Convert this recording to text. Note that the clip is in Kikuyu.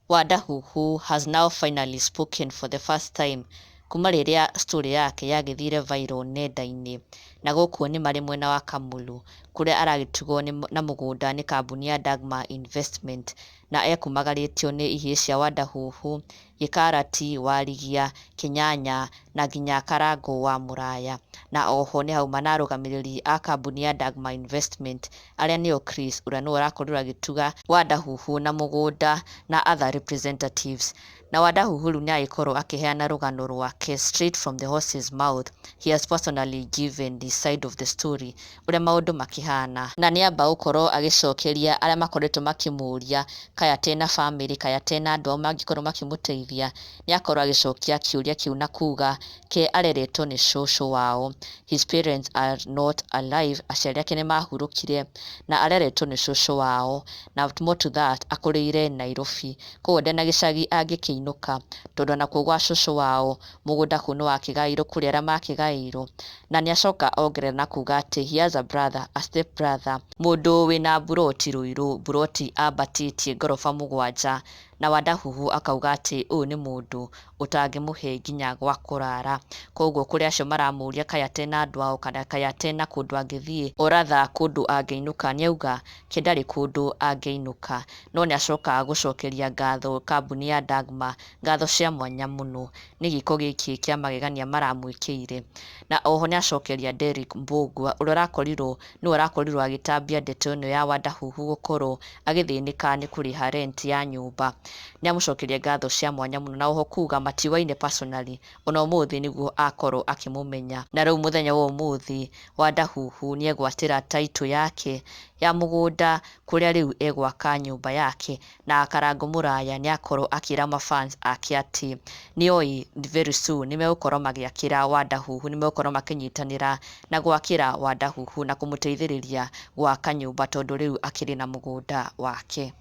Wandahuhu has now finally spoken for the first time kuma rĩrĩa story yake yagĩthire viral nenda-inĩ, na gũkũ nĩ marĩ mwena wa Kamulu kũrĩa aragĩtugwo na mũgũnda nĩ kambuni ya Dagmar Investment, na ekumagarĩtio nĩ ihĩĩ cia Wandahuhu, gĩkarati, warigia, kĩnyanya na nginya karango wa mũraya. Na oho nĩ hauma na arũgamĩrĩri a kambuni ya Dagmar Investment arĩa nĩo Chris ũrĩa nĩwe ũrakorirwo agĩtuga Wandahuhu na mũgũnda na other representatives. Na Wandahuhu rĩu nĩagĩkorwo akĩheana rũgano rwake straight from the horse's mouth. He has personally given the side of the story ũrĩa maũndũ makĩhana, na nĩamba gũkorwo agĩcokeria arĩa makoretwo makĩmũria kaya tena family, kaya tena andũ ao mangĩkorwo makĩmũteithia. Nĩakorwo agĩcokia kĩũria kĩu na kuga ke areretwo nĩ cũcũ wao. His parents are not alive, aciari ake nĩmahurũkire, na areretwo nĩ cũcũ wao, na more to that akũrĩire Nairobi, koguo ndena gĩcagi angĩkĩinũka tondũ nakuo gwa cũcũ wao mũgũnda kũu nĩwakĩgaĩirwo kũrĩ arĩa makĩgaĩirwo. Na nĩacoka ongerera na kuga atĩ he has a brother, a step brother, mũndũ wĩna mburoti Rũirũ, mburoti ambatĩtie ngoroba 7, na Wandahuhu akauga atĩ ũyũ nĩ mũndũ ũtangĩmũhe nginya gwa kũrara. Koguo kũrĩ acio maramũria kaya tena andũ ao kana kaya tena kũndũ angĩthiĩ, oratha kũndũ angĩinũka, nĩauga ke ndarĩ kũndũ angĩinũka. No nĩacokaga gũcokeria ngatho kambuni ya Dagmar, ngatho cia mwanya mũno nĩ gĩko gĩkĩ kĩa magegania maramwĩkĩire. Na oho nĩacokeria Derrick Mbũgua ũrĩa nĩwe ũrakorirwo agĩtambia ndeto ĩno ya Wandahuhu gũkorwo agĩthĩnĩka nĩ kũrĩha rent ya nyũmba. Nĩamũcokeria ngatho cia mwanya mũno, na oho kuga matiũaine personally, ona ũmũthĩ nĩguo akorwo akĩmũmenya. Na rĩu mũthenya wa ũmũthĩ Wandahuhu nĩegwatĩra title yake ya mũgũnda kũrĩa rĩu egwaka nyũmba yake, na Karango Mũraya nĩakorwo akĩra mafans ake atĩ nĩoĩ very soon nĩmegũkorwo magĩakĩra Wandahuhu, nĩmegũkorwo makĩnyitanĩra na gwakĩra Wandahuhu na kũmũteithĩrĩria gwaka nyũmba tondũ rĩu akĩrĩ na mũgũnda wake.